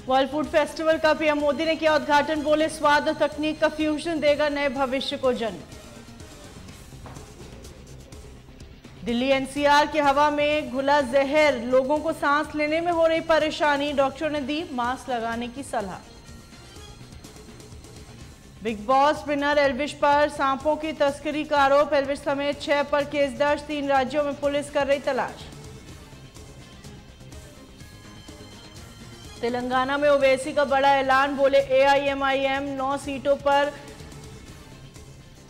World food festival का PM Modi ने किया उद्घाटन, बोले स्वाद और तकनीक का फ्यूजन देगा नए भविष्य को जन्म। दिल्ली एनसीआर की हवा में घुला जहर, लोगों को सांस लेने में हो रही परेशानी, डॉक्टरों ने दी मास्क लगाने की सलाह। बिग बॉस विनर एल्विश पर सांपों की तस्करी का आरोप, एल्विश समेत 6 पर केस दर्ज, 3 राज्यों में पुलिस कर रही तलाश। तेलंगाना में ओवैसी का बड़ा ऐलान, बोले एआईएमआईएम 9 सीटों पर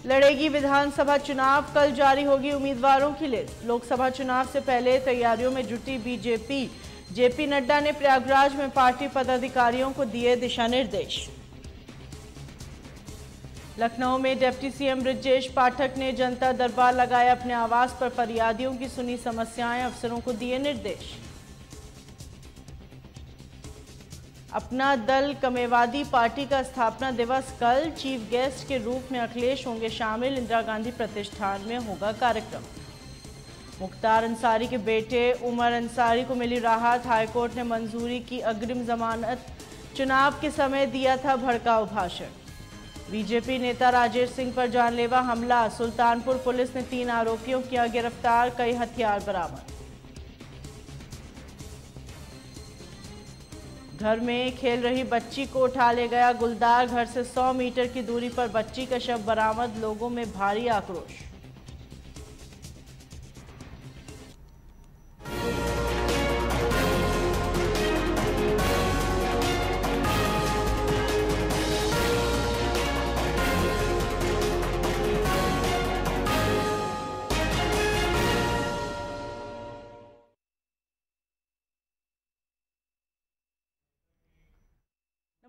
लड़ेगी विधानसभा चुनाव, कल जारी होगी उम्मीदवारों की लिस्ट। लोकसभा चुनाव से पहले तैयारियों में जुटी बीजेपी, जेपी नड्डा ने प्रयागराज में पार्टी पदाधिकारियों को दिए दिशा निर्देश। लखनऊ में डिप्टी सीएम ब्रजेश पाठक ने जनता दरबार लगाया, अपने आवास पर फरियादियों की सुनी समस्याएं, अफसरों को दिए निर्देश। अपना दल कमेवादी पार्टी का स्थापना दिवस कल, चीफ गेस्ट के रूप में अखिलेश होंगे शामिल, इंदिरा गांधी प्रतिष्ठान में होगा कार्यक्रम। मुख्तार अंसारी के बेटे उमर अंसारी को मिली राहत, हाईकोर्ट ने मंजूरी की अग्रिम जमानत, चुनाव के समय दिया था भड़काऊ भाषण। बीजेपी नेता राजेश सिंह पर जानलेवा हमला, सुल्तानपुर पुलिस ने 3 आरोपियों किया गिरफ्तार, कई हथियार बरामद। घर में खेल रही बच्ची को उठा ले गया गुलदार, घर से 100 मीटर की दूरी पर बच्ची का शव बरामद, लोगों में भारी आक्रोश।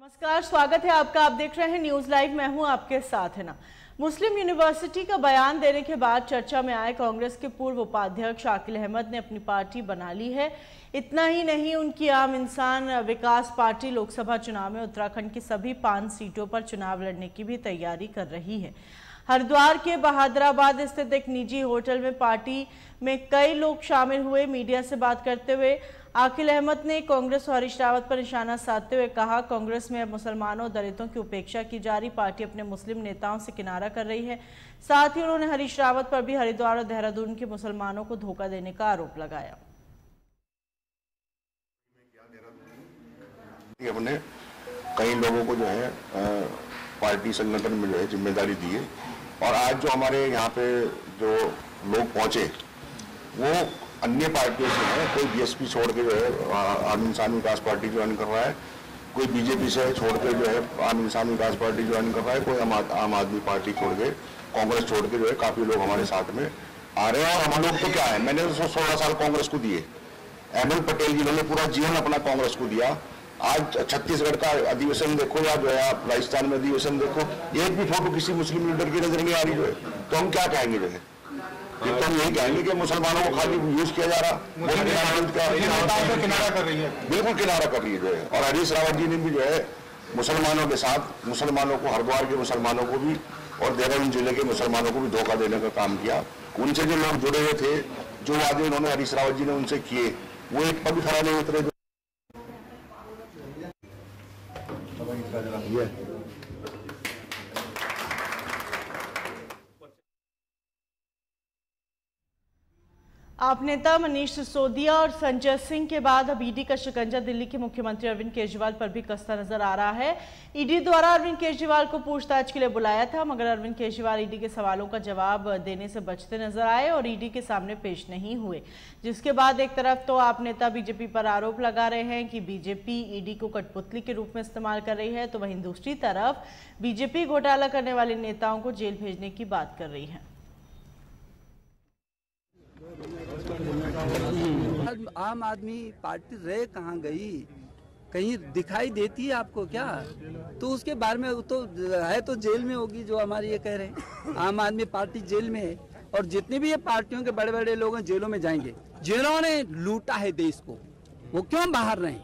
नमस्कार, स्वागत है आपका। आप देख रहे हैं न्यूज लाइव, मैं हूं आपके साथ है ना। मुस्लिम यूनिवर्सिटी का बयान देने के बाद चर्चा में आए कांग्रेस के पूर्व उपाध्यक्ष आकिल अहमद ने अपनी पार्टी बना ली है। इतना ही नहीं, उनकी आम इंसान विकास पार्टी लोकसभा चुनाव में उत्तराखंड की सभी 5 सीटों पर चुनाव लड़ने की भी तैयारी कर रही है। हरिद्वार के बहादुराबाद स्थित एक निजी होटल में पार्टी में कई लोग शामिल हुए। मीडिया से बात करते हुए आकिल अहमद ने कांग्रेस और हरीश रावत पर निशाना साधते हुए कहा, कांग्रेस में अब मुसलमानों और दलितों की उपेक्षा की जा रही, पार्टी अपने मुस्लिम नेताओं से किनारा कर रही है। साथ ही उन्होंने हरीश रावत पर भी हरिद्वार और देहरादून के मुसलमानों को धोखा देने का आरोप लगाया। हमने कई लोगों को जो है पार्टी संगठन में जो है जिम्मेदारी दी है, और आज जो हमारे यहाँ पे जो लोग पहुंचे वो अन्य पार्टियों से है। कोई बीएसपी छोड़ के जो है आम इंसान विकास पार्टी ज्वाइन कर रहा है, कोई बीजेपी से छोड़ के जो है आम इंसान विकास पार्टी ज्वाइन कर रहा है, कोई आम आदमी पार्टी छोड़ के, कांग्रेस छोड़ के जो है काफी लोग हमारे साथ में आ रहे हैं। और हम लोग तो क्या है, मैंने तो 16 साल कांग्रेस को दिए, अहमद पटेल जी ने पूरा जीवन अपना कांग्रेस को दिया। आज छत्तीसगढ़ का अधिवेशन देखो या जो है आप राजस्थान में अधिवेशन देखो, एक भी फोटो किसी मुस्लिम लीडर की नजर नहीं आ रही जो है, तो हम क्या कहेंगे जो है, तो हम यही कहेंगे कि मुसलमानों को खाली यूज किया जा रहा, किनारा कर रही है, बिल्कुल किनारा कर रही है जो है। और हरीश रावत जी ने भी जो है मुसलमानों के साथ, मुसलमानों को, हरिद्वार के मुसलमानों को भी और देहरादून जिले के मुसलमानों को भी धोखा देने का काम किया। उनसे जो लोग जुड़े हुए थे, जो वादे उन्होंने हरीश रावत जी ने उनसे किए, वो एक पग खड़ा नहीं उतरे। आप नेता मनीष सिसोदिया और संजय सिंह के बाद अब ईडी का शिकंजा दिल्ली के मुख्यमंत्री अरविंद केजरीवाल पर भी कसता नजर आ रहा है। ईडी द्वारा अरविंद केजरीवाल को पूछताछ के लिए बुलाया था, मगर अरविंद केजरीवाल ईडी के सवालों का जवाब देने से बचते नजर आए और ईडी के सामने पेश नहीं हुए, जिसके बाद एक तरफ तो आप नेता बीजेपी पर आरोप लगा रहे हैं कि बीजेपी ईडी को कठपुतली के रूप में इस्तेमाल कर रही है, तो वहीं दूसरी तरफ बीजेपी घोटाला करने वाले नेताओं को जेल भेजने की बात कर रही है। आम आदमी पार्टी रह कहाँ गई, कहीं दिखाई देती है आपको क्या? तो उसके बारे में तो है, तो जेल में होगी जो हमारे ये कह रहे हैं। आम आदमी पार्टी जेल में है और जितने भी ये पार्टियों के बड़े बड़े लोग हैं जेलों में जाएंगे। जिन्होंने लूटा है देश को वो क्यों बाहर रहे?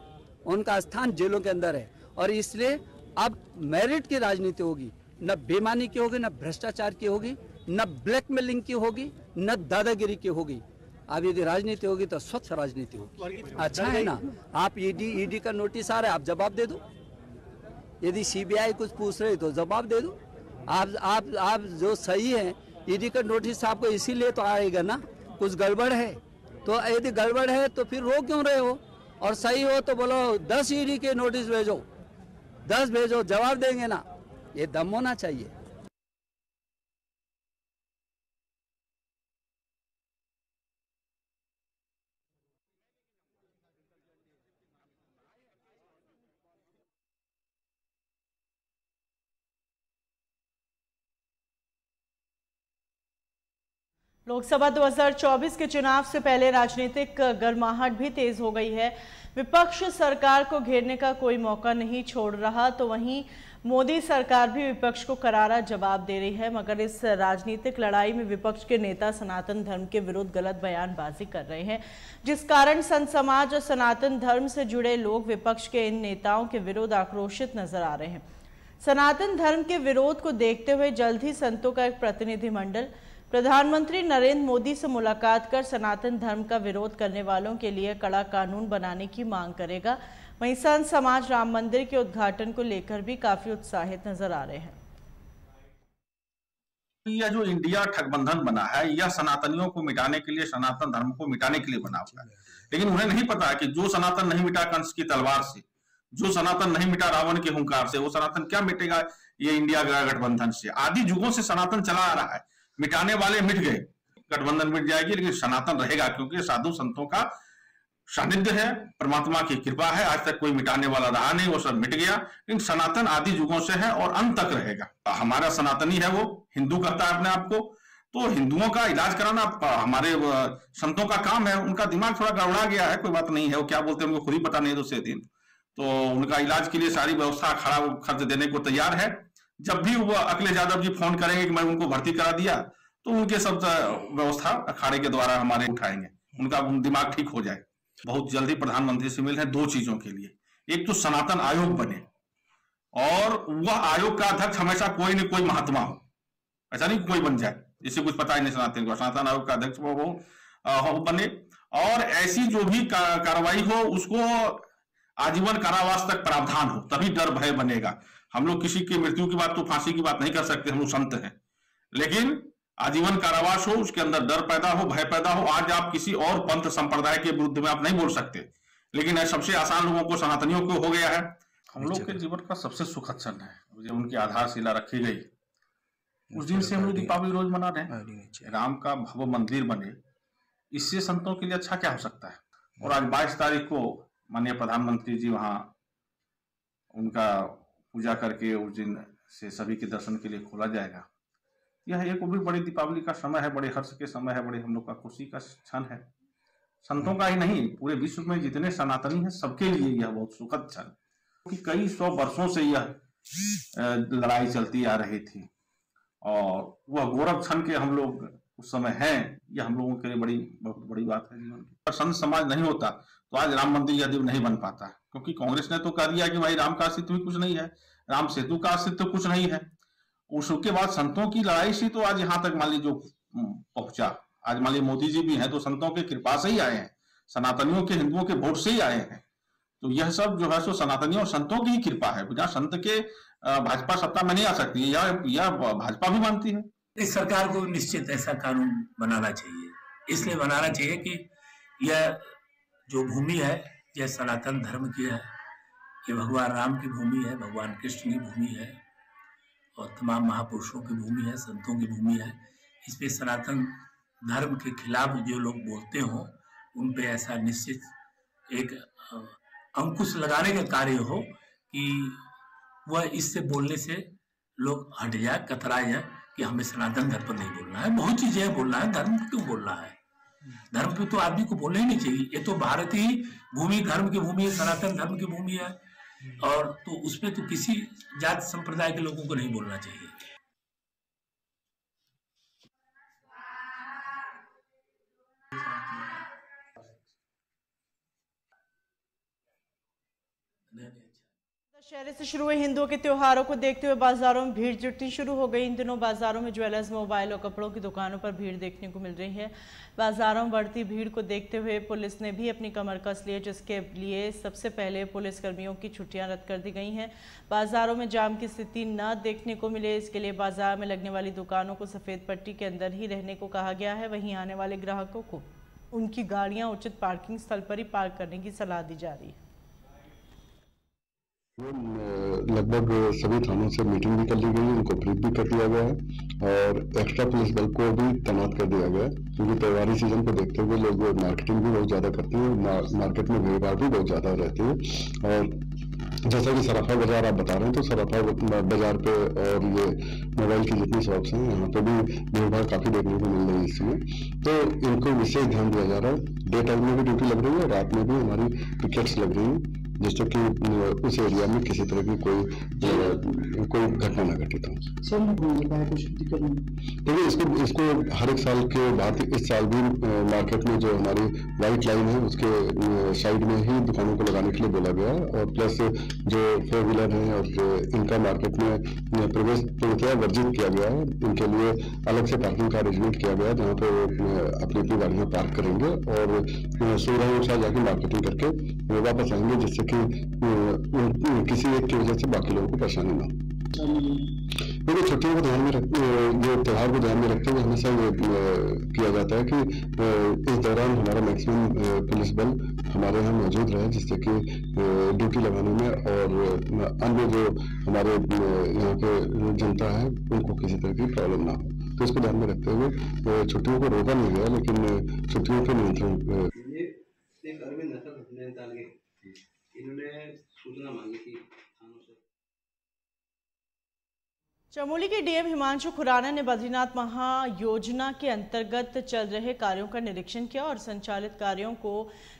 उनका स्थान जेलों के अंदर है। और इसलिए अब मेरिट की राजनीति होगी, न बेईमानी की होगी, न भ्रष्टाचार की होगी, न ब्लैकमेलिंग की होगी, न दादागिरी की होगी। अब यदि राजनीति होगी तो स्वच्छ राजनीति होगी। अच्छा है ना, आप ईडी का नोटिस आ रहा है, आप जवाब दे दो। यदि सीबीआई कुछ पूछ रही तो जवाब दे दो। आप जो सही है, ईडी का नोटिस आपको इसीलिए तो आएगा ना, कुछ गड़बड़ है। तो यदि गड़बड़ है तो फिर रो क्यों रहे हो? और सही हो तो बोलो 10 ईडी के नोटिस भेजो, 10 भेजो, जवाब देंगे ना। ये दम होना चाहिए। लोकसभा 2024 के चुनाव से पहले राजनीतिक गर्माहट भी तेज हो गई है। विपक्ष सरकार को घेरने का कोई मौका नहीं छोड़ रहा, तो वहीं मोदी सरकार भी विपक्ष को करारा जवाब दे रही है। मगर इस राजनीतिक लड़ाई में विपक्ष के नेता सनातन धर्म के विरुद्ध गलत बयानबाजी कर रहे हैं, जिस कारण संत समाज और सनातन धर्म से जुड़े लोग विपक्ष के इन नेताओं के विरुद्ध आक्रोशित नजर आ रहे हैं। सनातन धर्म के विरोध को देखते हुए जल्द ही संतों का एक प्रतिनिधिमंडल प्रधानमंत्री नरेंद्र मोदी से मुलाकात कर सनातन धर्म का विरोध करने वालों के लिए कड़ा कानून बनाने की मांग करेगा। वहीं संत समाज राम मंदिर के उद्घाटन को लेकर भी काफी उत्साहित नजर आ रहे हैं। यह जो इंडिया ठगबंधन बना है, यह सनातनियों को मिटाने के लिए, सनातन धर्म को मिटाने के लिए बना हुआ है। लेकिन उन्हें नहीं पता कि जो सनातन नहीं मिटा कंस की तलवार से, जो सनातन नहीं मिटा रावण के हुंकार से, वो सनातन क्या मिटेगा ये इंडिया गठबंधन से। आदि युगों से सनातन चला आ रहा है, मिटाने वाले मिट गए, गठबंधन मिट जाएगी, लेकिन सनातन रहेगा, क्योंकि साधु संतों का सानिध्य है, परमात्मा की कृपा है। आज तक कोई मिटाने वाला रहा नहीं, वो सब मिट गया, लेकिन सनातन आदि युगों से है और अंत तक रहेगा। हमारा सनातनी है, वो हिंदू कहता है अपने आप को, तो हिंदुओं का इलाज कराना हमारे संतों का काम है। उनका दिमाग थोड़ा गड़बड़ा गया है, कोई बात नहीं है, वो क्या बोलते हैं उनको खुद ही पता नहीं है दूसरे दिन। तो उनका इलाज के लिए सारी व्यवस्था खड़ा खर्च देने को तैयार है। जब भी वो अखिलेश यादव जी फोन करेंगे कि मैं उनको भर्ती करा दिया, तो उनके सब व्यवस्था अखाड़े के द्वारा हमारे उठाएंगे, उनका दिमाग ठीक हो जाए। बहुत जल्दी प्रधानमंत्री से मिल है 2 चीजों के लिए। एक तो सनातन आयोग बने और वह आयोग का अध्यक्ष हमेशा कोई न कोई महात्मा हो, ऐसा नहीं कोई बन जाए जिसे कुछ पता ही नहीं सनातन को। सनातन आयोग का अध्यक्ष वो बने और ऐसी जो भी कार्रवाई हो उसको आजीवन कारावास तक प्रावधान हो, तभी डर भय बनेगा। हम लोग किसी की मृत्यु की बात, तो फांसी की बात नहीं कर सकते, हम लोग संत हैं, लेकिन आजीवन कारावास हो, उसके अंदर डर पैदा हो, भय पैदा हो। आज आप किसी और पंथ संप्रदाय के विरुद्ध में आप नहीं बोल सकते, लेकिन सबसे आसान लोगों को, सनातनियों को हो गया है। हम लोग के जीवन का सबसे सुखद क्षण है जब उनकी आधारशिला रखी गई, उस दिन से हम लोग दीपावली रोज मना रहे हैं। राम का भव्य मंदिर बने, इससे संतों के लिए अच्छा क्या हो सकता है। और आज 22 तारीख को माननीय प्रधानमंत्री जी वहां उनका पूजा करके उस दिन से सभी के दर्शन के लिए खोला जाएगा। यह एक भी बड़ी दीपावली का समय है, बड़े हर्ष के समय है, बड़े हम लोग का खुशी का क्षण है। संतों का ही नहीं, पूरे विश्व में जितने सनातनी हैं सबके लिए यह बहुत सुखद क्षण, क्योंकि कई 100 वर्षों से यह लड़ाई चलती आ रही थी और वह गौरव क्षण के हम लोग उस समय हैं। यह हम लोगों के लिए बहुत बड़ी बात है जीवन की। संत समाज नहीं होता तो आज राम मंदिर यदि नहीं बन पाता, क्योंकि कांग्रेस ने तो कह दिया कि भाई राम का अस्तित्व भी कुछ नहीं है, राम सेतु का अस्तित्व कुछ नहीं है। उसके बाद संतों की लड़ाई से तो आज यहाँ तक मान लीजिए जो पहुंचा, आज मान लीजिए मोदी जी भी हैं तो संतों के कृपा से ही आए हैं, सनातनियों के, हिंदुओं के वोट से ही आए हैं। तो यह सब जो है सो सनातनियों और संतों की ही कृपा है। बिना संत के भाजपा सत्ता में नहीं आ सकती, यह भाजपा भी मानती है। इस सरकार को निश्चित ऐसा कानून बनाना चाहिए, इसलिए बनाना चाहिए कि यह जो भूमि है यह सनातन धर्म की है, ये भगवान राम की भूमि है, भगवान कृष्ण की भूमि है और तमाम महापुरुषों की भूमि है, संतों की भूमि है। इस पे सनातन धर्म के खिलाफ जो लोग बोलते हों उन पे ऐसा निश्चित एक अंकुश लगाने का कार्य हो कि वह इससे बोलने से लोग हट जाए, कतरा जाए कि हमें सनातन धर्म पर नहीं बोलना है। बहुत चीजें बोलना है, धर्म क्यों बोलना है? धर्म पे तो आदमी को बोलना ही नहीं चाहिए। ये तो भारत ही भूमि धर्म की भूमि है, सनातन धर्म की भूमि है, और तो उसपे तो किसी जात संप्रदाय के लोगों को नहीं बोलना चाहिए। दशहरे से शुरू हुए हिंदुओं के त्योहारों को देखते हुए बाजारों में भीड़ जुटनी शुरू हो गई। इन दिनों बाजारों में ज्वेलर्स, मोबाइल और कपड़ों की दुकानों पर भीड़ देखने को मिल रही है। बाजारों में बढ़ती भीड़ को देखते हुए पुलिस ने भी अपनी कमर कस ली है, जिसके लिए सबसे पहले पुलिसकर्मियों की छुट्टियां रद्द कर दी गई हैं। बाजारों में जाम की स्थिति न देखने को मिले, इसके लिए बाजार में लगने वाली दुकानों को सफेद पट्टी के अंदर ही रहने को कहा गया है। वहीं आने वाले ग्राहकों को उनकी गाड़ियां उचित पार्किंग स्थल पर ही पार्क करने की सलाह दी जा रही है। लगभग सभी थानों से मीटिंग भी कर ली गई है, उनको ब्रीफ भी कर दिया गया है और एक्स्ट्रा पुलिस बल को भी तैनात कर दिया गया है, क्योंकि त्योहारी सीजन को देखते हुए लोग मार्केटिंग भी बहुत ज़्यादा करते हैं, मार्केट में भीड़ भाड़ भी बहुत ज़्यादा रहती है। और जैसा कि सराफा बाजार आप बता रहे हैं, तो सराफा बाजार पे और ये मोबाइल की जितनी शॉप्स हैं यहाँ पे भी भीड़ भाड़ काफ़ी देखने को मिल रही है इस समय। तो इनको विशेष ध्यान दिया जा रहा है। डे टाइम में भी ड्यूटी लग रही है, रात में भी हमारी पिकेट्स लग रही हैं, जिससे कि उस एरिया में किसी तरह की कोई घटना न घटित हो। देखिए, इसको हर एक साल के बाद इस साल भी मार्केट में जो हमारी वाइट लाइन है उसके साइड में ही दुकानों को लगाने के लिए बोला गया, और प्लस जो 4 व्हीलर हैं और इनका मार्केट में प्रवेश पूर्णतः वर्जित किया गया है। इनके लिए अलग से पार्किंग का अरेंजमेंट किया गया, जहाँ पे अपनी अपनी गाड़ियाँ पार्क करेंगे और सुबह अनुसार जाके मार्केटिंग करके वापस आएंगे, जिससे कि किसी एक की वजह से बाकी लोगों को परेशानी ना हो। देखिए, छुट्टियों को ध्यान में रखते, ये त्योहार को ध्यान में रखते हुए हमेशा ये किया जाता है कि इस दौरान हमारा मैक्सिमम पुलिस बल हमारे यहाँ मौजूद रहे, जिससे कि ड्यूटी लगाने में और अन्य जो हमारे यहाँ के जनता है उनको किसी तरह की प्रॉब्लम ना हो। तो इसको ध्यान में रखते हुए छुट्टियों को रोका नहीं गया, लेकिन छुट्टियों के नियंत्रण इन्होंने सूचना मांगी थी थानों से। चमोली के डीएम हिमांशु खुराना ने बद्रीनाथ महायोजना के अंतर्गत चल रहे कार्यों का निरीक्षण किया और संचालित कार्यों को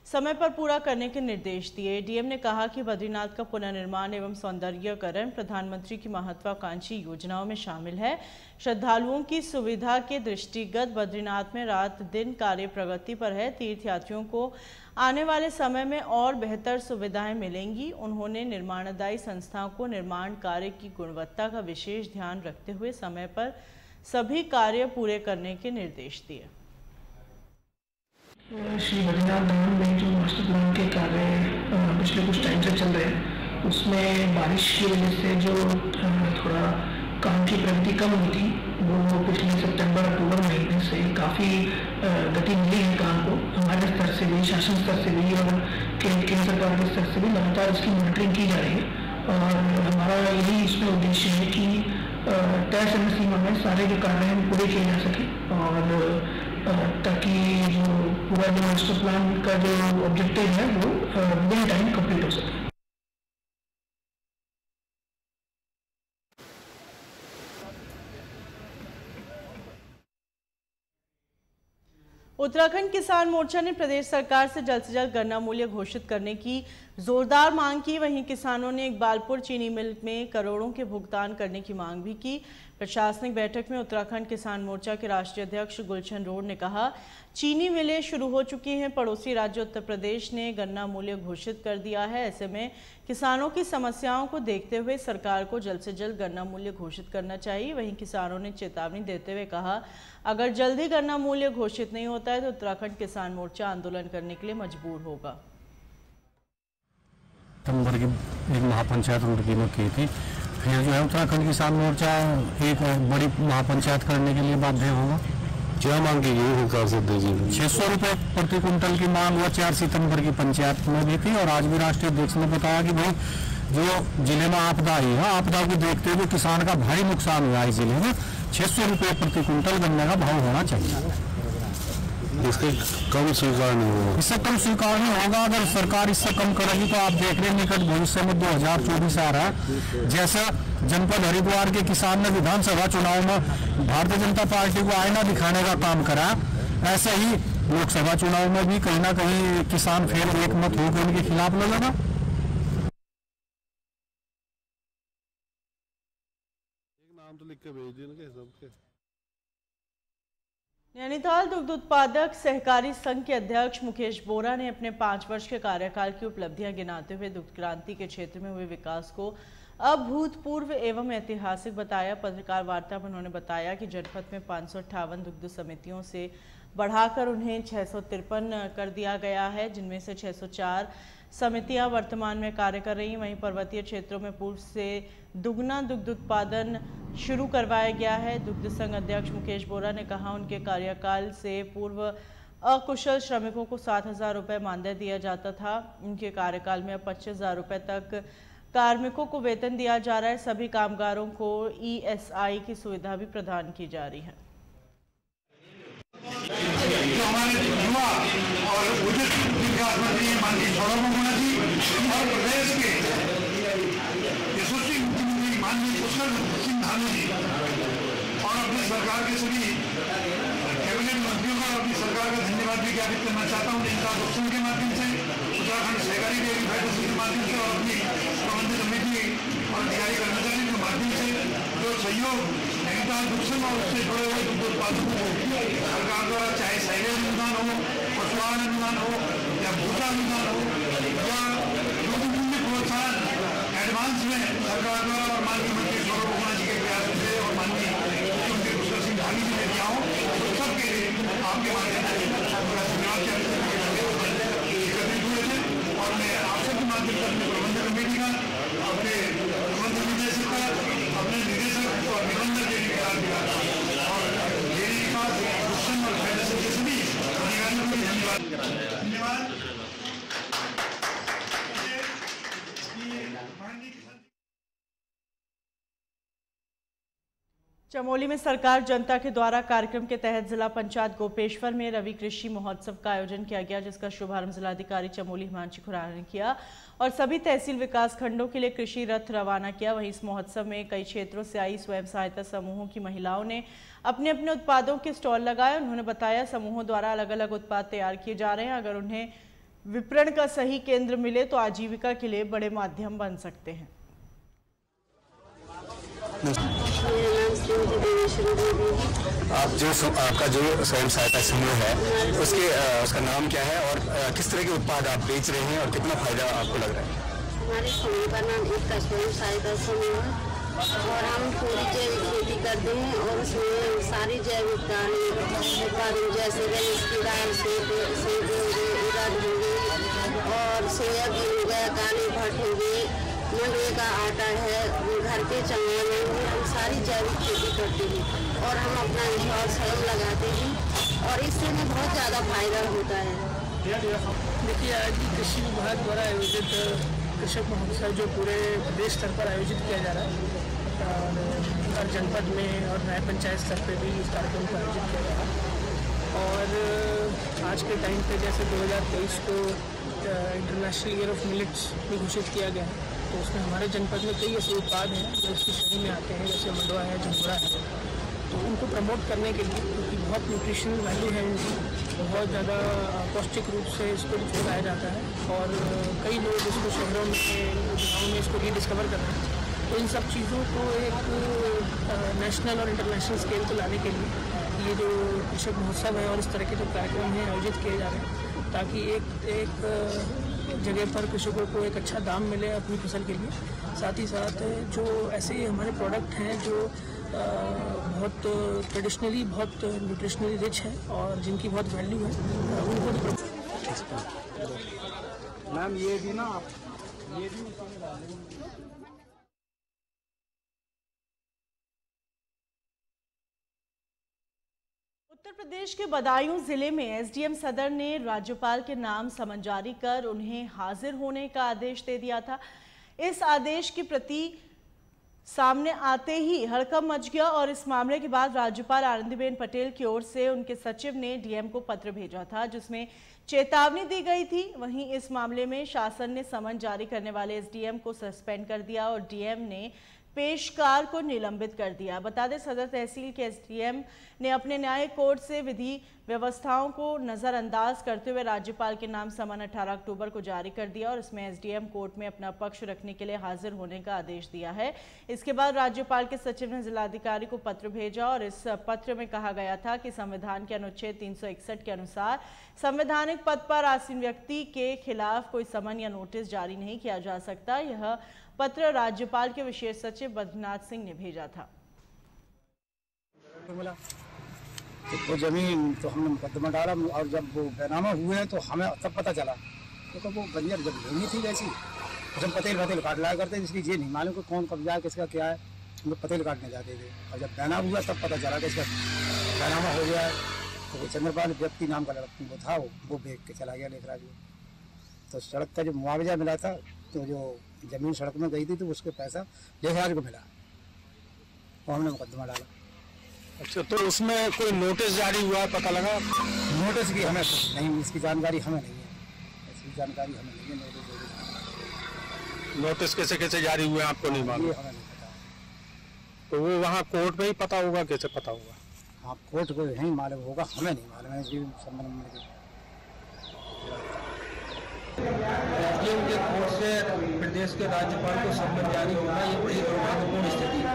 समय पर पूरा करने के निर्देश दिए। डीएम ने कहा कि बद्रीनाथ का पुनर्निर्माण एवं सौंदर्यीकरण प्रधानमंत्री की महत्वाकांक्षी योजनाओं में शामिल है। श्रद्धालुओं की सुविधा के दृष्टिगत बद्रीनाथ में रात दिन कार्य प्रगति पर है। तीर्थयात्रियों को आने वाले समय में और बेहतर सुविधाएं मिलेंगी। उन्होंने निर्माणदायी संस्थाओं को निर्माण कार्य की गुणवत्ता का विशेष ध्यान रखते हुए समय पर सभी कार्य पूरे करने के निर्देश दिए। श्री बद्रीनाथ धाम में जो मास्टर प्लान के कार्य पिछले कुछ टाइम से चल रहे हैं, उसमें बारिश की वजह से जो थोड़ा काम की प्रगति कम हुई थी, वो पिछले सितंबर-अक्टूबर महीने से काफ़ी गति मिली है काम को। हमारे स्तर से भी, शासन स्तर से भी और केंद्र सरकार के स्तर से भी लगातार इसकी मॉनिटरिंग की जा रही है और हमारा यही इसमें उद्देश्य है कि तय समय सीमा में सारे जो कार्य हैं पूरे किए जा सके और ताकि जो पूरा जो मास्टर प्लान का जो ऑब्जेक्टिव है वो विदिन टाइम कंप्लीट हो सके। उत्तराखंड किसान मोर्चा ने प्रदेश सरकार से जल्द गन्ना मूल्य घोषित करने की जोरदार मांग की। वहीं किसानों ने इकबालपुर चीनी मिल में करोड़ों के भुगतान करने की मांग भी की। प्रशासनिक बैठक में उत्तराखंड किसान मोर्चा के राष्ट्रीय अध्यक्ष गुलशन रोड ने कहा, चीनी मिलें शुरू हो चुकी हैं। पड़ोसी राज्य उत्तर प्रदेश ने गन्ना मूल्य घोषित कर दिया है। ऐसे में किसानों की समस्याओं को देखते हुए सरकार को जल्द से जल्द गन्ना मूल्य घोषित करना चाहिए। वहीं किसानों ने चेतावनी देते हुए कहा, अगर जल्द ही गन्ना मूल्य घोषित नहीं होता है तो उत्तराखंड किसान मोर्चा आंदोलन करने के लिए मजबूर होगा। सितंबर की एक महापंचायत रुड़की में की थी, फिर जो है उत्तराखंड किसान मोर्चा एक बड़ी महापंचायत करने के लिए बाध्य होगा। क्या मांग की गई सरकार से? 600 रुपये प्रति कुंटल की मांग वो 4 सितंबर की पंचायत में भी थी और आज भी राष्ट्रीय अध्यक्ष ने बताया कि भाई जो जिले में आपदा आई है, आपदा को देखते हुए किसान का भारी नुकसान हुआ है जिले में, 600 रुपये प्रति कुंटल गन्ने का भाव होना चाहिए। इससे कम स्वीकार नहीं होगा, इससे कम स्वीकार नहीं होगा। अगर सरकार इससे कम करेगी तो आप देख रहे हैं निकट भविष्य में 2024 आ रहा है। जैसा जनपद हरिद्वार के किसान ने विधानसभा चुनाव में भारतीय जनता पार्टी को आईना दिखाने का काम करा, ऐसे ही लोकसभा चुनाव में भी कहीं ना कहीं किसान फिर एकमत होकर उनके खिलाफ लगेगा। नाम तो लिख के भेज दिए ना सबके। नैनीताल दुग्ध उत्पादक सहकारी संघ के अध्यक्ष मुकेश बोरा ने अपने 5 वर्ष के कार्यकाल की उपलब्धियां गिनाते हुए दुग्ध क्रांति के क्षेत्र में हुए विकास को अभूतपूर्व एवं ऐतिहासिक बताया। पत्रकार वार्ता में उन्होंने बताया कि जनपद में 558 दुग्ध समितियों से बढ़ाकर उन्हें 653 कर दिया गया है, जिनमें से 604 समितियां वर्तमान में कार्य कर रही हैं। वहीं पर्वतीय क्षेत्रों में पूर्व से दुगना दुग्ध उत्पादन शुरू करवाया गया है। दुग्ध संघ अध्यक्ष मुकेश बोरा ने कहा, उनके कार्यकाल से पूर्व अकुशल श्रमिकों को 7,000 रुपये मानदेय दिया जाता था। उनके कार्यकाल में अब 25,000 रुपये तक कार्मिकों को वेतन दिया जा रहा है। सभी कामगारों को ESI की सुविधा भी प्रदान की जा रही है। जो हमारे युवा और उचित विकास मंत्री माननीय सौरभ मोहना जी और प्रदेश के यशस्वी मुख्यमंत्री माननीय कुशल सिंह धामी जी और अपनी सरकार के सभी कैबिनेट मंत्रियों का अपनी सरकार का धन्यवाद भी ज्ञापित करना चाहता हूँ। नैनीताल दुग्ध के माध्यम से, उत्तराखंड सहकारी डेयरी फेडरेशन के माध्यम से और अपनी प्रबंधन समिति और अधिकारी कर्मचारी के माध्यम से जो सहयोग नैनीताल दुग्ध और उससे जुड़े हुए दुग्ध उत्पादकों को सरकार द्वारा, चाहे साइलेज अनुदान हो, पशुआहार अनुदान हो या भूसा अनुदान हो या दुग्ध मूल्य प्रोत्साहन एडवांस में सरकार द्वारा और माननीय मंत्री सौरभ मोहना जी के प्रयासों से और माननीय मुख्यमंत्री कुशल सिंह धामी जी ने दिया हो, तो सबके लिए आपके माध्यम से एकत्रित हुए थे। और मैं आप सबके माध्यम से अपने प्रबंधन कमेटी का, अपने प्रबंधन निदेशक का, अपने निदेशक और निबंधक डेयरी विकास विभाग और डेयरी विकास और फेडरेशन के सभी अधिकारियों को धन्यवाद। चमोली में सरकार जनता के द्वारा कार्यक्रम के तहत जिला पंचायत गोपेश्वर में रवि कृषि महोत्सव का आयोजन किया गया, जिसका शुभारंभ जिलाधिकारी चमोली हिमांशी खुराना ने किया और सभी तहसील विकास खंडों के लिए कृषि रथ रवाना किया। वहीं इस महोत्सव में कई क्षेत्रों से आई स्वयं सहायता समूहों की महिलाओं ने अपने अपने उत्पादों के स्टॉल लगाए। उन्होंने बताया, समूहों द्वारा अलग अलग उत्पाद तैयार किए जा रहे हैं। अगर उन्हें विपणन का सही केंद्र मिले तो आजीविका के लिए बड़े माध्यम बन सकते हैं। आप जो आपका जो स्वयं सहायता समूह है उसका नाम क्या है और किस तरह के उत्पाद आप बेच रहे हैं और कितना फायदा आपको लग रहा है? हमारे समूह का नाम एक स्वयं सहायता समूह है और हम पूरी जैविक खेती करते हैं और उसमें सारी जैविक उत्पादन जैसे गणेश की दाल से उड़द हो गई और सोयाबीन हो गया, काले भट्ट हो गए, मंडवे का आटा है, घर के चावल है, हम सारी जैविक खेती करते हैं और हम अपना स्टॉल स्वयं लगाते हैं और इससे हमें बहुत ज़्यादा फायदा होता है। देखिए, आज कृषि विभाग द्वारा आयोजित कृषक महोत्सव जो पूरे प्रदेश स्तर पर आयोजित किया जा रहा है और हर जनपद में और न्याय पंचायत स्तर पर भी इस कार्यक्रम को आयोजित किया जा रहा है। और आज के टाइम पे जैसे 2023 को इंटरनेशनल ईयर ऑफ मिलेट्स भी घोषित किया गया है, तो उसमें हमारे जनपद में कई ऐसे उत्पाद हैं जो इसकी श्रेणी में आते हैं, जैसे मंडवा है, झंझुरा है। तो उनको प्रमोट करने के लिए, क्योंकि बहुत न्यूट्रिशनल वैल्यू है इनकी, बहुत ज़्यादा पौष्टिक रूप से इसको उगाया जाता है और कई लोग इसको शहरों में, गाँव में इसको रीडिस्कवर कर रहे हैं। तो इन सब चीज़ों को एक नेशनल और इंटरनेशनल स्केल पर लाने के लिए ये जो कृषक महोत्सव है और इस तरह के जो कार्यक्रम हैं आयोजित किए जा रहे हैं, ताकि एक जगह पर कृषकों को एक अच्छा दाम मिले अपनी फसल के लिए। साथ ही साथ जो ऐसे हमारे प्रोडक्ट हैं जो बहुत ट्रेडिशनली बहुत न्यूट्रिशनली रिच है और जिनकी बहुत वैल्यू है, उनको भी मैम ये भी ना ये भी उत्तर प्रदेश के बदायूं जिले में एसडीएम सदर ने राज्यपाल के नाम समन जारी कर उन्हें हाजिर होने का आदेश दे दिया था। इस आदेश की प्रति सामने आते ही हड़कंप मच गया और इस मामले के बाद राज्यपाल आनंदीबेन पटेल की ओर से उनके सचिव ने डीएम को पत्र भेजा था, जिसमें चेतावनी दी गई थी। वहीं इस मामले में शासन ने समन जारी करने वाले एसडीएम को सस्पेंड कर दिया और डीएम ने पेशकार को निलंबित कर दिया। बता दें, सदर तहसील के एसडीएम ने अपने न्याय कोर्ट से विधि व्यवस्थाओं को नज़रअंदाज करते हुए राज्यपाल के नाम समन 18 अक्टूबर को जारी कर दिया और इसमें एसडीएम कोर्ट में अपना पक्ष रखने के लिए हाजिर होने का आदेश दिया है। इसके बाद राज्यपाल के सचिव ने जिलाधिकारी को पत्र भेजा और इस पत्र में कहा गया था कि संविधान के अनुच्छेद 361 के अनुसार संवैधानिक पद पर आसीन व्यक्ति के खिलाफ कोई समन या नोटिस जारी नहीं किया जा सकता। यह पत्र राज्यपाल के विशेष सचिव बद्रीनाथ सिंह ने भेजा था। तो जमीन तो हमने मुकदमा डाला और जब वो बैनामा हुए हैं तो हमें तब पता चला तो वो बंजर जब नहीं थी वैसी हम पतेल काट लाया करते, इसलिए ये नहीं मालूम को कौन कब्जा है किसका क्या है, हम लोग पतेल काटने जाते थे। और जब बैनामा हुआ तब पता चला कि इसका बैनामा हो गया है। तो वो चंद्रपाल व्यक्ति नाम का लड़का वो था, वो बेच के चला गया लेखराज में। तो सड़क का जो मुआवजा मिला था, तो जो जमीन सड़क में गई थी तो उसके पैसा लेखराज को मिला और हमने मुकदमा डाला। अच्छा, तो उसमें कोई नोटिस जारी हुआ पता लगा? नोटिस की हमें नहीं, इसकी जानकारी हमें नहीं है, इसकी जानकारी हमें नहीं है। नोटिस कैसे कैसे जारी हुए आपको नहीं मालूम? हमें नहीं पता। तो वो वहाँ कोर्ट में ही पता होगा, कैसे पता होगा? हाँ, कोर्ट को नहीं मालूम होगा, हमें नहीं मालूम है इसके संबंध में। के कोर्ट से प्रदेश के राज्यपाल को सम्मन जारी होना ये बड़ी दुर्भाग्यपूर्ण स्थिति है।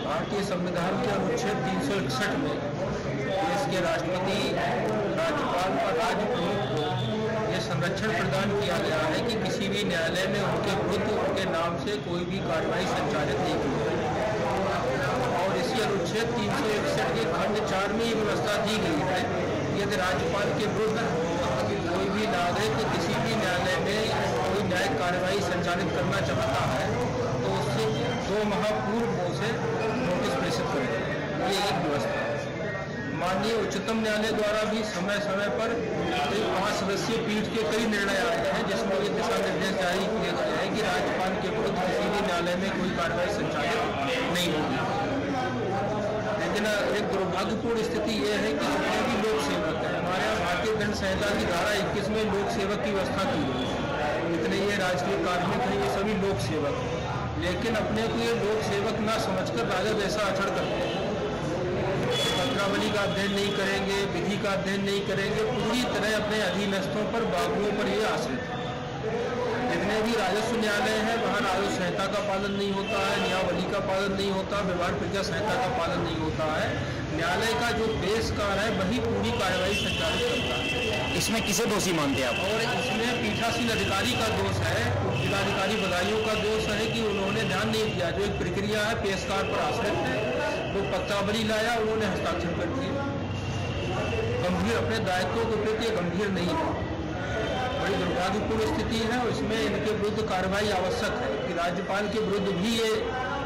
भारतीय संविधान के अनुच्छेद 361 में देश के राष्ट्रपति राज्यपाल और राज्य प्रमुख को यह संरक्षण प्रदान किया गया है कि किसी भी न्यायालय में उनके विरुद्ध उनके नाम से कोई भी कार्रवाई संचालित नहीं की जाए। और इसी अनुच्छेद 361 के खंड 4 में ये व्यवस्था दी गई है यदि राज्यपाल के विरुद्ध कोई भी नागरिक किसी भी न्यायालय में कोई न्यायिक कार्रवाई संचालित करना चाहता है तो उससे 2 माह पूर्व से नोटिस प्रेषित करें। ये एक व्यवस्था है। माननीय उच्चतम न्यायालय द्वारा भी समय समय पर 5 सदस्यीय पीठ के कई निर्णय आए हैं जिसमें ये दिशा निर्देश जारी किए गए हैं कि राज्यपाल के विरुद्ध किसी भी न्यायालय में कोई कार्रवाई संचालित नहीं होगी। लेकिन एक दुर्भाग्यपूर्ण स्थिति ये है कि जितने भी लोक सेवक हैं, हमारे यहाँ भारतीय दंड संहिता की धारा 21 में लोक सेवक की व्यवस्था की गई है। इतने ये राजकीय कार्मिक हैं, ये सभी लोक सेवक हैं, लेकिन अपने को ये लोक सेवक ना समझकर राजद ऐसा आचरण करते हैं। पत्रावली का अध्ययन नहीं करेंगे, विधि का अध्ययन नहीं करेंगे, पूरी तरह अपने अधीनस्थों पर बाबुओं पर ये आश्रित है। जितने भी राजस्व न्यायालय है वहाँ राजस्व संहिता का पालन नहीं होता है, नियमावली का पालन नहीं होता, व्यवहार प्रक्रिया संहिता का पालन नहीं होता है। न्यायालय का जो पेशकार है वही पूरी कार्रवाई संचालित करता है। इसमें किसे दोषी मानते हैं आप? और इसमें पीठासीन अधिकारी का दोष है, जिलाधिकारी बदायूं का दोष है कि उन्होंने ध्यान नहीं दिया। जो एक प्रक्रिया है पेशकार पर आश्रित है, वो पत्रावली लाया, उन्होंने हस्ताक्षर कर दिए। गंभीर अपने दायित्वों के प्रति गंभीर नहीं है। बड़ी दुर्भाग्यपूर्ण स्थिति है और इसमें इनके विरुद्ध कार्रवाई आवश्यक है कि राज्यपाल के विरुद्ध भी ये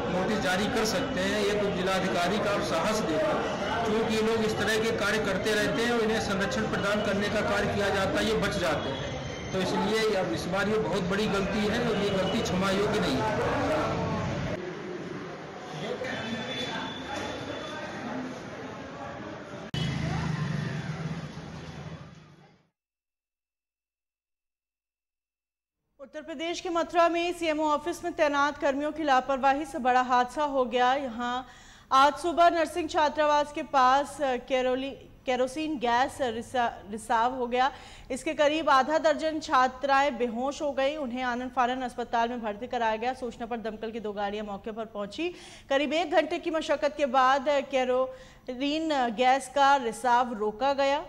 नोटिस जारी कर सकते हैं। ये तो जिलाधिकारी का साहस देकर, क्योंकि ये लोग इस तरह के कार्य करते रहते हैं और इन्हें संरक्षण प्रदान करने का कार्य किया जाता है, ये बच जाते हैं। तो इसलिए अब इस बार ये बहुत बड़ी गलती है और ये गलती क्षमा योग्य नहीं है। उत्तर प्रदेश के मथुरा में सीएमओ ऑफिस में तैनात कर्मियों की लापरवाही से बड़ा हादसा हो गया। यहां आज सुबह नर्सिंग छात्रावास के पास केरोसिन गैस रिसाव हो गया। इसके करीब आधा दर्जन छात्राएं बेहोश हो गई। उन्हें आनंद फानन अस्पताल में भर्ती कराया गया। सूचना पर दमकल की 2 गाड़ियां मौके पर पहुंची। करीब 1 घंटे की मशक्कत के बाद केरोसिन गैस का रिसाव रोका गया।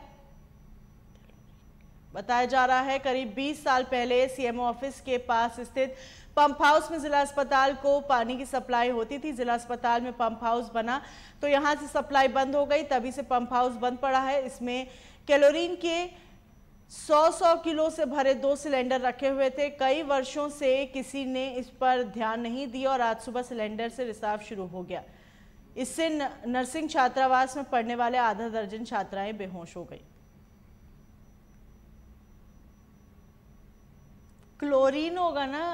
बताया जा रहा है करीब 20 साल पहले सीएमओ ऑफिस के पास स्थित पंप हाउस में जिला अस्पताल को पानी की सप्लाई होती थी। जिला अस्पताल में पंप हाउस बना तो यहां से सप्लाई बंद हो गई, तभी से पंप हाउस बंद पड़ा है। इसमें क्लोरीन के 100 किलो से भरे 2 सिलेंडर रखे हुए थे। कई वर्षों से किसी ने इस पर ध्यान नहीं दिया और आज सुबह सिलेंडर से रिसाव शुरू हो गया। इससे नर्सिंग छात्रावास में पढ़ने वाले आधा दर्जन छात्राएं बेहोश हो गई। क्लोरीन होगा ना।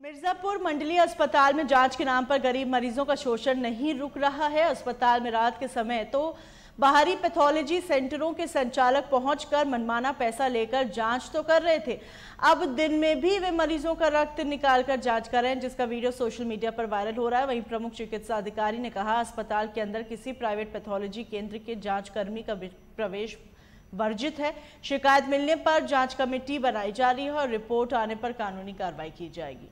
मिर्जापुर मंडलीय अस्पताल में जांच के नाम पर गरीब मरीजों का शोषण नहीं रुक रहा है। अस्पताल में रात के समय तो बाहरी पैथोलॉजी सेंटरों के संचालक पहुंचकर मनमाना पैसा लेकर जांच तो कर रहे थे, अब दिन में भी वे मरीजों का रक्त निकालकर जांच कर रहे हैं, जिसका वीडियो सोशल मीडिया पर वायरल हो रहा है। वहीं प्रमुख चिकित्सा अधिकारी ने कहा, अस्पताल के अंदर किसी प्राइवेट पैथोलॉजी केंद्र के जांचकर्मी का प्रवेश वर्जित है। शिकायत मिलने पर जांच कमेटी बनाई जा रही है और रिपोर्ट आने पर कानूनी कार्रवाई की जाएगी।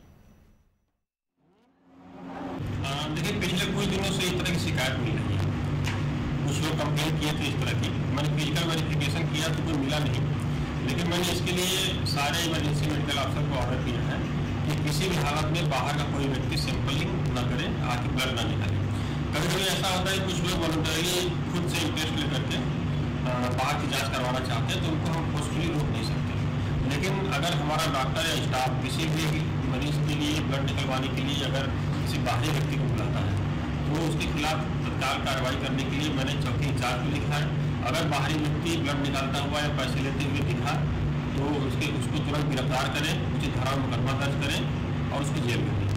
देखिए, पिछले कुछ दिनों से इस तरह की शिकायत मिल रही है। कुछ लोग कंप्लेन किए थे इस तरह की। मैंने फिजिकल वेरिफिकेशन किया तो कोई मिला नहीं, लेकिन मैंने इसके लिए सारे इमरजेंसी मेडिकल ऑफिसर को ऑर्डर किया है कि किसी भी हालत में बाहर का कोई व्यक्ति सैंपलिंग न करे, आके ब्लड न निकाले। कभी कभी ऐसा होता है कुछ लोग वॉलंटरी खुद से इंटरेस्ट लेकर के बाहर की जांच करवाना चाहते हैं, तो उनको हम फोर्सफुली रोक नहीं सकते। लेकिन अगर हमारा डॉक्टर या स्टाफ किसी भी मरीज के लिए ब्लड निकलवाने के लिए अगर किसी बाहरी व्यक्ति को बुलाता है तो उसके खिलाफ तत्काल कार्रवाई करने के लिए मैंने चौकी इंचार्ज को लिखा है। अगर बाहरी व्यक्ति ब्लड निकालता हुआ या पैसे लेते हुए दिखा तो उसको तुरंत गिरफ्तार करें, उचित धारा में मुकदमा दर्ज करें और उसको जेल में दें।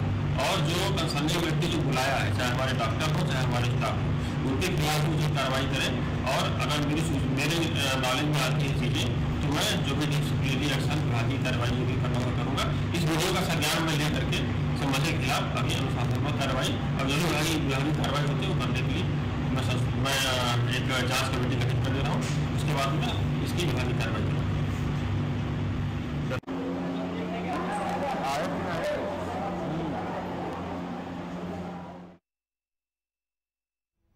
और जो कंसर्निंग व्यक्ति जो बुलाया है, चाहे हमारे डॉक्टर हो चाहे हमारे स्टाफ हो, उनके खिलाफ उचित कार्रवाई करें। और अगर मेरे नॉलेज में आती है चीज़ें तो मैं जो भी डिसिप्लिनरी एक्शन विभागीय कार्रवाई जो भी करना करूँगा। इस वीडियो का संज्ञान में ले करके समझ के खिलाफ अभी अनुशासनात्मक कार्रवाई और जो विभागीय कार्रवाई होती है वो करने के लिए मैं एक जांच कमेटी गठित कर दे रहा हूँ। उसके बाद में इसकी विभागीय कार्रवाई करूँगा।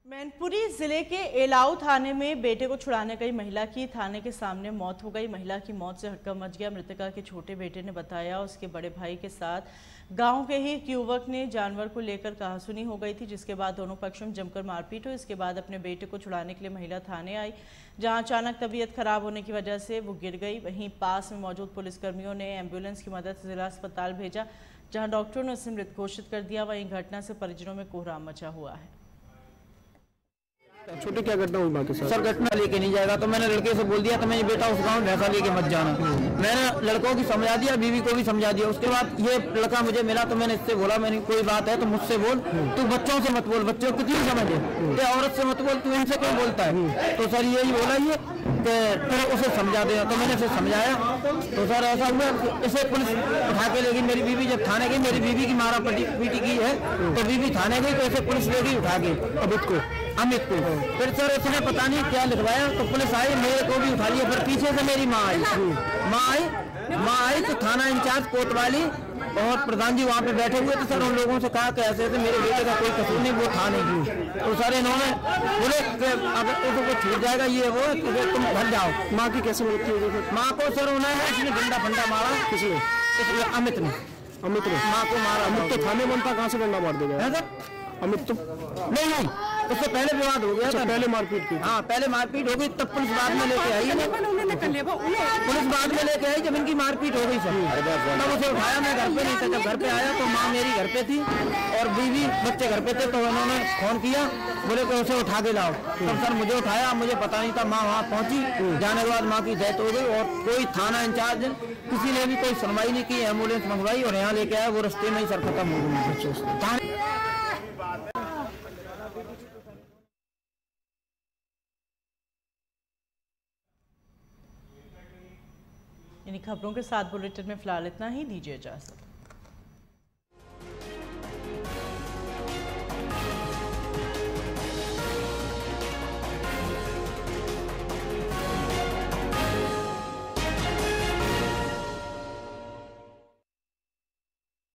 मैनपुरी जिले के एलाऊ थाने में बेटे को छुड़ाने गई महिला की थाने के सामने मौत हो गई। महिला की मौत से हड़कंप मच गया। मृतका के छोटे बेटे ने बताया, उसके बड़े भाई के साथ गांव के ही एक युवक ने जानवर को लेकर कहासुनी हो गई थी, जिसके बाद दोनों पक्षों में जमकर मारपीट हुई। इसके बाद अपने बेटे को छुड़ाने के लिए महिला थाने आई, जहां अचानक तबीयत खराब होने की वजह से वो गिर गई। वहीं पास में मौजूद पुलिसकर्मियों ने एम्बुलेंस की मदद से जिला अस्पताल भेजा, जहाँ डॉक्टरों ने उसे मृत घोषित कर दिया। वहीं घटना से परिजनों में कोहराम मचा हुआ है। छोटे क्या घटना हुई बाकी सर? घटना लेके नहीं जाएगा तो मैंने लड़के से बोल दिया तो मैं बेटा उस गाँव भैंसा लेके मत जाना। मैंने लड़कों की समझा दिया, बीवी को भी समझा दिया। उसके बाद ये लड़का मुझे मिला तो मैंने इससे बोला, मैंने कोई बात है तो मुझसे बोल, तू बच्चों से मत बोल, बच्चों को कितनी समझ है, औरत से मत बोल, तू इनसे क्यों बोलता है? तो सर यही बोला ये फिर उसे समझा दे। तो मैंने उसे समझाया तो सर ऐसा हुआ, इसे पुलिस उठा के ले गई। मेरी बीवी जब थाने गई, मेरी बीवी की मारा पीटी की है तो बीवी थाने गई तो इसे पुलिस ले गई उठा के अमित को। फिर सर उसने पता नहीं क्या लिखवाया तो पुलिस आई, मेरे को भी उठा लिया। फिर पीछे से मेरी माँ आई तो थाना इंचार्ज कोतवाली और प्रधान जी वहाँ पे बैठे हुए थे। सर उन लोगों से कहा कि ऐसे ऐसे मेरे बेटे का कोई कसूर नहीं, वो थाने की। तो सर इन्होंने बोले अगर उसको छूट जाएगा ये वो तो तुम घर जाओ। माँ की कैसे मृत्यु हुई? माँ को सर उन्होंने इसने डंडा फंडा मारा। किसने? अमित ने माँ को मारा। अमित तो थाने बनता, कहाँ से डंडा मार देगा सर? अमित तो नहीं, उससे पहले विवाद हो गया था। पहले मारपीट की? हाँ, पहले मारपीट हो गई, तब पुलिस बाद में लेके आई। पुलिस बाद में लेके आई जब इनकी मारपीट हो गई सर, तब उसे उठाया। मैं घर पे नहीं था, जब घर पे आया तो माँ मेरी घर पे थी और बीवी बच्चे घर पे थे। तो उन्होंने फोन किया, बोले कि उसे उठा के लाओ। तब सर मुझे उठाया, मुझे पता नहीं था। माँ वहाँ पहुंची, जाने के बाद माँ की डेथ हो गई और कोई थाना इंचार्ज किसी ने भी कोई सुनवाई नहीं की। एम्बुलेंस मंगवाई और यहाँ लेके आया, वो रास्ते में ही सर खत्म हो गई। इन खबरों के साथ बुलेटिन में फिलहाल इतना ही। दीजिए इजाजत।